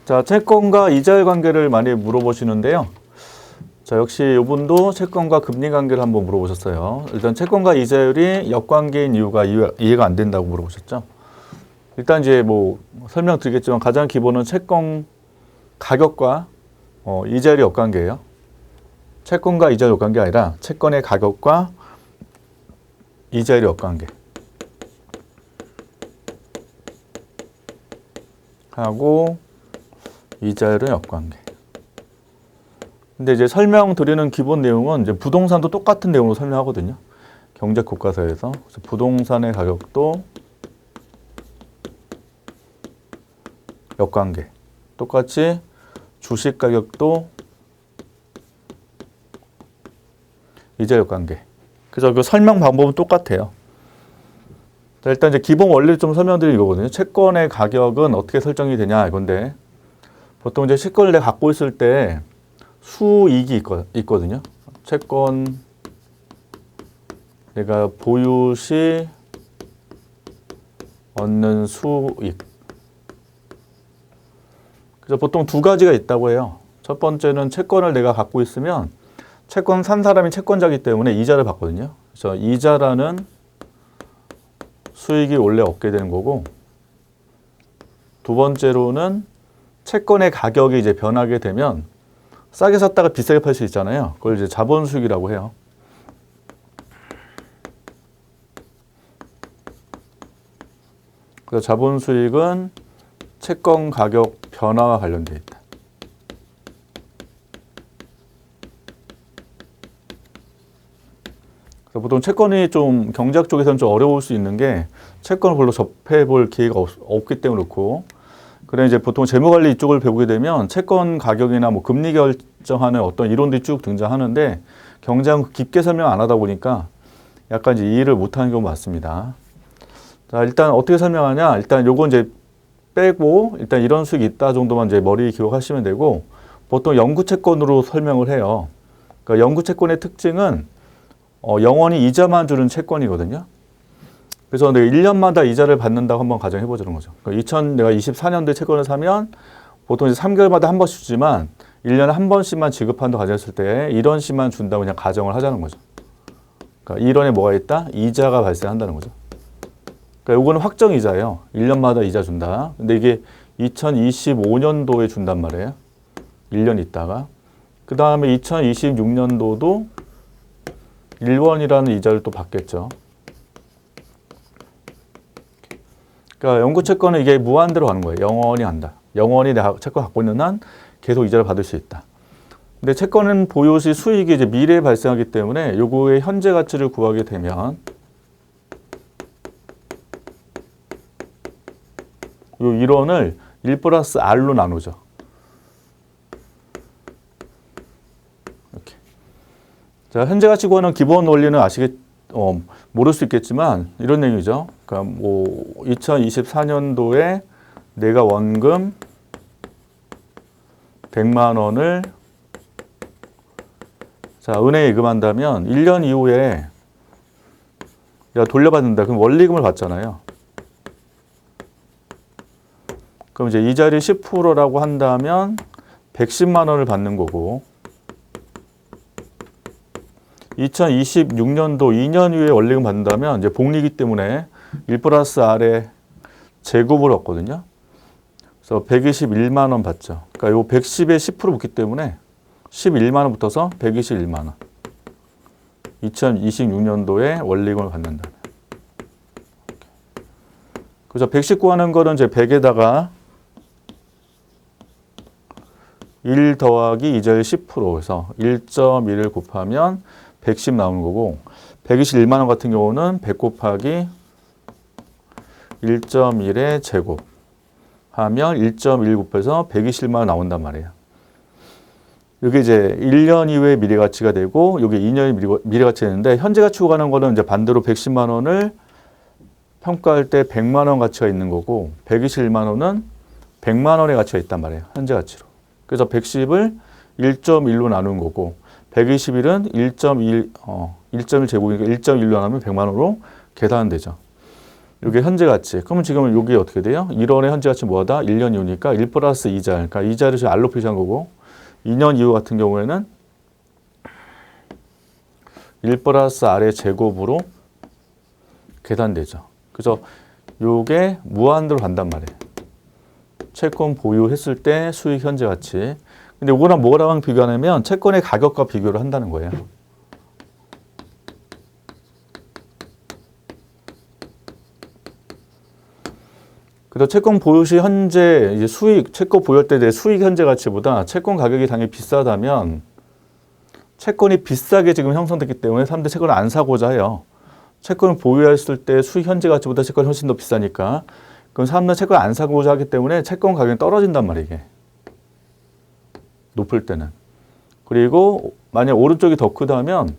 자, 채권과 이자율 관계를 많이 물어보시는데요. 자, 역시 이분도 채권과 금리 관계를 한번 물어보셨어요. 일단 채권과 이자율이 역관계인 이유가 이해가 안 된다고 물어보셨죠. 일단 이제 뭐 설명드리겠지만 가장 기본은 채권 가격과 이자율이 역관계예요. 채권과 이자율 역관계 아니라 채권의 가격과 이자율이 역관계 하고 이자율은 역관계. 근데 이제 설명드리는 기본 내용은 이제 부동산도 똑같은 내용으로 설명하거든요. 경제 교과서에서. 그래서 부동산의 가격도 역관계. 똑같이 주식 가격도 이자율 역관계. 그래서 그 설명 방법은 똑같아요. 자, 일단 이제 기본 원리를 좀 설명드리는 거거든요. 채권의 가격은 어떻게 설정이 되냐 이건데 보통 이제 채권을 내가 갖고 있을 때 수익이 있거든요. 채권 내가 보유 시 얻는 수익. 그래서 보통 두 가지가 있다고 해요. 첫 번째는 채권을 내가 갖고 있으면 채권 산 사람이 채권자이기 때문에 이자를 받거든요. 그래서 이자라는 수익이 원래 얻게 되는 거고, 두 번째로는 채권의 가격이 이제 변하게 되면 싸게 샀다가 비싸게 팔 수 있잖아요. 그걸 이제 자본 수익이라고 해요. 그래서 자본 수익은 채권 가격 변화와 관련되어 있다. 그래서 보통 채권이 좀 경제학 쪽에서는 좀 어려울 수 있는 게 채권을 별로 접해 볼 기회가 없기 때문에 그렇고, 그래 이제 보통 재무관리 이쪽을 배우게 되면 채권 가격이나 뭐 금리 결정하는 어떤 이론들이 쭉 등장하는데 경제학 깊게 설명 안 하다 보니까 약간 이제 이해를 못하는 경우가 많습니다. 자, 일단 어떻게 설명하냐? 일단 요건 이제 빼고 일단 이런 수익이 있다 정도만 이제 머리에 기억하시면 되고, 보통 영구 채권으로 설명을 해요. 그러니까 영구 채권의 특징은 영원히 이자만 주는 채권이거든요. 그래서 내가 1년마다 이자를 받는다고 한번 가정해 보자는 거죠. 그러니까 내가 24년도에 채권을 사면 보통 이제 3개월마다 한 번씩 주지만 1년에 한 번씩만 지급한다고 가정했을 때 1원씩만 준다고 그냥 가정을 하자는 거죠. 그러니까 1원에 뭐가 있다? 이자가 발생한다는 거죠. 그러니까 이거는 확정 이자예요. 1년마다 이자 준다. 근데 이게 2025년도에 준단 말이에요. 1년 있다가. 그 다음에 2026년도도 1원이라는 이자를 또 받겠죠. 그러니까 영구 채권은 이게 무한대로 가는 거예요. 영원히 한다. 영원히 내가 채권 갖고 있는 한 계속 이자를 받을 수 있다. 근데 채권은 보유 시 수익이 이제 미래에 발생하기 때문에 요거의 현재 가치를 구하게 되면 요 1원을 1 플러스 R로 나누죠. 이렇게. 자, 현재 가치 구하는 기본 원리는 모를 수 있겠지만 이런 내용이죠. 그러니까 뭐 2024년도에 내가 원금 100만 원을 자, 은행에 예금한다면 1년 이후에 내가 돌려받는다. 그럼 원리금을 받잖아요. 그럼 이제 이자율이 10%라고 한다면 110만 원을 받는 거고, 2026년도 2년 후에 원리금 받는다면 이제 복리이기 때문에 1 플러스 R의 제곱을 얻거든요. 그래서 121만 원 받죠. 그러니까 요 110에 10% 붙기 때문에 11만 원 붙어서 121만 원. 2026년도에 원리금을 받는다. 그래서 110 구하는 거는 이제 100에다가 1 더하기 이자율 10% 해서 1.1을 곱하면 110 나오는 거고, 121만 원 같은 경우는 100 곱하기 1.1의 제곱 하면 1.1 곱해서 121만 원 나온단 말이에요. 이게 이제 1년 이후의 미래가치가 되고, 이게 2년의 미래가치가 되는데, 현재 가치 구하는 거는 이제 반대로 110만 원을 평가할 때 100만 원 가치가 있는 거고, 121만 원은 100만 원의 가치가 있단 말이에요. 현재 가치로. 그래서 110을 1.1로 나눈 거고, 121은 1.1 제곱이니까 1.1로 나누면 100만 원으로 계산되죠. 이게 현재 가치. 그러면 지금 여기 어떻게 돼요? 1원의 현재 가치 뭐다? 1년 이후니까 1 플러스 이자. 그러니까 이자를 지금 R로 표시한 거고 2년 이후 같은 경우에는 1 플러스 R의 제곱으로 계산되죠. 그래서 요게 무한대로 간단 말이에요. 채권 보유했을 때 수익 현재 가치. 근데 이거랑 뭐랑 비교하냐면 채권의 가격과 비교를 한다는 거예요. 그래서 채권 보유 시 현재 이제 수익, 채권 보유할 때 내 수익 현재 가치보다 채권 가격이 당연히 비싸다면 채권이 비싸게 지금 형성됐기 때문에 사람들이 채권을 안 사고자 해요. 채권을 보유했을 때 수익 현재 가치보다 채권이 훨씬 더 비싸니까 그럼 사람들은 채권을 안 사고자 하기 때문에 채권 가격이 떨어진단 말이에요. 이게. 높을 때는. 그리고 만약 오른쪽이 더 크다면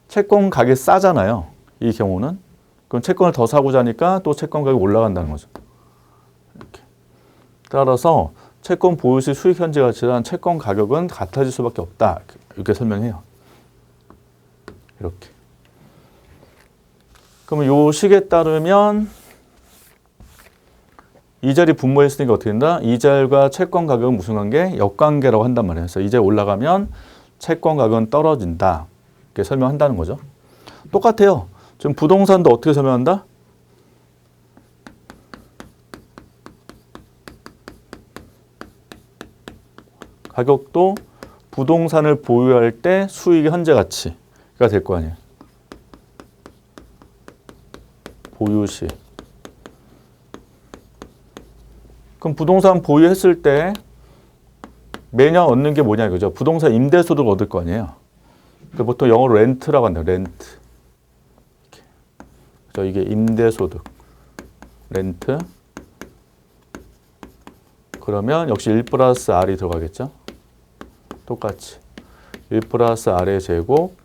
채권 가격이 싸잖아요. 이 경우는. 그럼 채권을 더 사고자 하니까 또 채권 가격이 올라간다는 거죠. 이렇게. 따라서 채권 보유 시 수익 현재 가치랑 채권 가격은 같아질 수밖에 없다. 이렇게 설명해요. 이렇게. 그러면 요 식에 따르면 이자율이 분모했으니까 어떻게 된다? 이자율과 채권 가격은 무슨 관계? 역관계라고 한단 말이에요. 그래서 이자율이 올라가면 채권 가격은 떨어진다. 이렇게 설명한다는 거죠. 똑같아요. 지금 부동산도 어떻게 설명한다? 가격도 부동산을 보유할 때 수익의 현재 가치가 될 거 아니에요. 보유 시. 그럼 부동산 보유했을 때 매년 얻는 게 뭐냐 이거죠. 부동산 임대소득을 얻을 거 아니에요. 보통 영어로 렌트라고 한대요. 렌트. 그래서 이게 임대소득. 렌트. 그러면 역시 1 플러스 R이 들어가겠죠. 똑같이 1 플러스 R의 제곱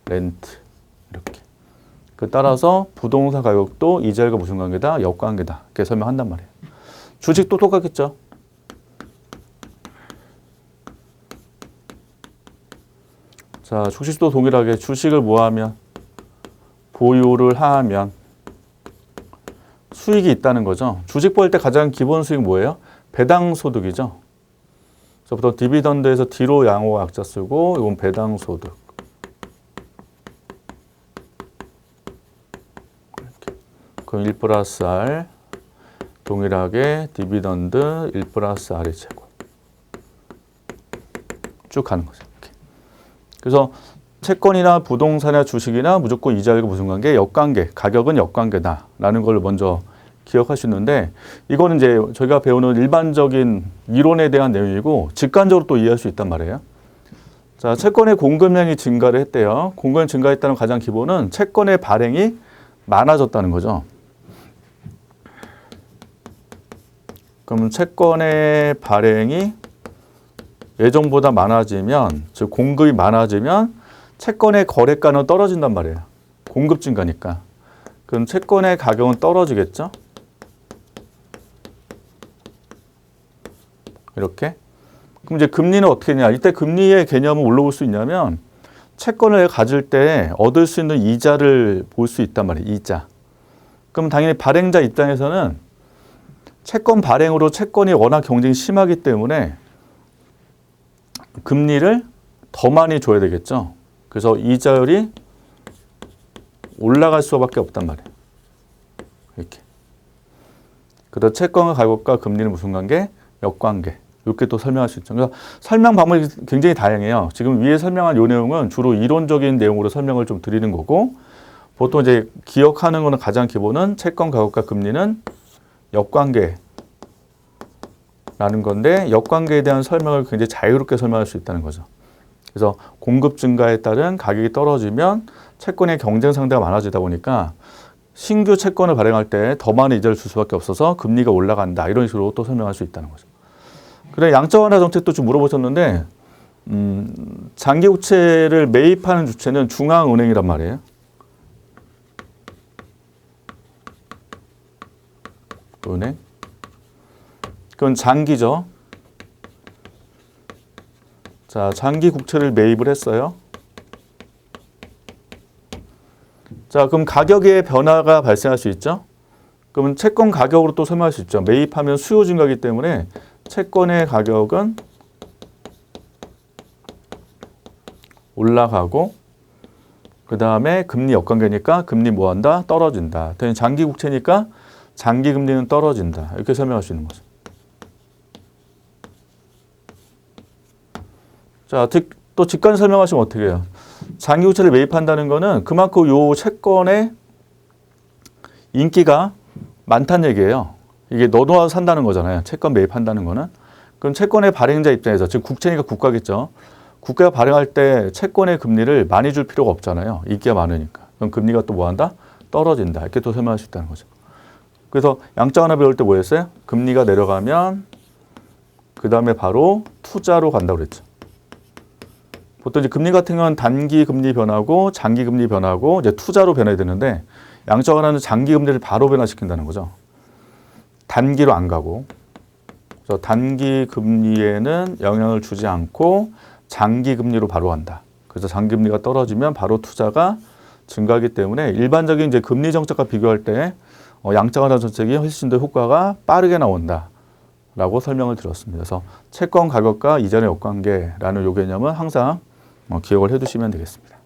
렌트. 이렇게. 따라서 부동산 가격도 이자율과 무슨 관계다? 역관계다. 이렇게 설명한단 말이에요. 주식도 똑같겠죠. 자, 주식도 동일하게 주식을 뭐 하면 보유를 하면 수익이 있다는 거죠. 주식 보일 때 가장 기본 수익 뭐예요? 배당 소득이죠. 그래서 보통 디비던드에서 D로 양호 약자 쓰고 이건 배당 소득. 그럼 1 플러스 R 동일하게 디비던드 1 플러스 R의 제곱 쭉 가는 거죠. 이렇게. 그래서 채권이나 부동산이나 주식이나 무조건 이자율과 무슨 관계? 역관계. 가격은 역관계다라는 걸 먼저 기억하시는데 이거는 이제 저희가 배우는 일반적인 이론에 대한 내용이고 직관적으로 또 이해할 수 있단 말이에요. 자, 채권의 공급량이 증가를 했대요. 공급량이 증가했다는 가장 기본은 채권의 발행이 많아졌다는 거죠. 그럼 채권의 발행이 예전보다 많아지면, 즉 공급이 많아지면 채권의 거래가는 떨어진단 말이에요. 공급 증가니까. 그럼 채권의 가격은 떨어지겠죠? 이렇게. 그럼 이제 금리는 어떻게 되냐? 이때 금리의 개념을 뭘로 볼 수 있냐면 채권을 가질 때 얻을 수 있는 이자를 볼 수 있단 말이에요. 이자. 그럼 당연히 발행자 입장에서는 채권 발행으로 채권이 워낙 경쟁이 심하기 때문에 금리를 더 많이 줘야 되겠죠. 그래서 이자율이 올라갈 수밖에 없단 말이에요. 이렇게. 그래서 채권의 가격과 금리는 무슨 관계? 역관계. 이렇게 또 설명할 수 있죠. 그래서 설명 방법이 굉장히 다양해요. 지금 위에 설명한 이 내용은 주로 이론적인 내용으로 설명을 좀 드리는 거고 보통 이제 기억하는 거는 가장 기본은 채권 가격과 금리는 역관계라는 건데 역관계에 대한 설명을 굉장히 자유롭게 설명할 수 있다는 거죠. 그래서 공급 증가에 따른 가격이 떨어지면 채권의 경쟁 상대가 많아지다 보니까 신규 채권을 발행할 때 더 많은 이자를 줄 수밖에 없어서 금리가 올라간다. 이런 식으로 또 설명할 수 있다는 거죠. 그래 양적 완화 정책도 좀 물어보셨는데 장기 국채를 매입하는 주체는 중앙은행이란 말이에요. 은행. 그건 장기죠. 자, 장기 국채를 매입을 했어요. 자, 그럼 가격의 변화가 발생할 수 있죠. 그러면 채권 가격으로 또 설명할 수 있죠. 매입하면 수요 증가이기 때문에 채권의 가격은 올라가고 그 다음에 금리 역관계니까 금리 뭐한다? 떨어진다. 장기 국채니까 장기 금리는 떨어진다. 이렇게 설명할 수 있는 거죠. 자, 또 직관 설명하시면 어떻게 해요? 장기 국채를 매입한다는 거는 그만큼 요 채권의 인기가 많다는 얘기예요. 이게 너도 산다는 거잖아요. 채권 매입한다는 거는. 그럼 채권의 발행자 입장에서, 즉 국채니까 국가겠죠. 국가가 발행할 때 채권의 금리를 많이 줄 필요가 없잖아요. 인기가 많으니까. 그럼 금리가 또 뭐한다? 떨어진다. 이렇게 또 설명할 수 있다는 거죠. 그래서 양적 하나 배울 때 뭐였어요? 금리가 내려가면 그 다음에 바로 투자로 간다고 그랬죠. 보통 이제 금리 같은 건 단기 금리 변하고 장기 금리 변하고 이제 투자로 변해야 되는데 양적 하나는 장기 금리를 바로 변화시킨다는 거죠. 단기로 안 가고. 그래서 단기 금리에는 영향을 주지 않고 장기 금리로 바로 간다. 그래서 장기 금리가 떨어지면 바로 투자가 증가하기 때문에 일반적인 이제 금리 정책과 비교할 때 양적 완화 정책이 훨씬 더 효과가 빠르게 나온다라고 설명을 드렸습니다. 그래서 채권 가격과 이전의 역관계라는 요 개념은 항상 기억을 해두시면 되겠습니다.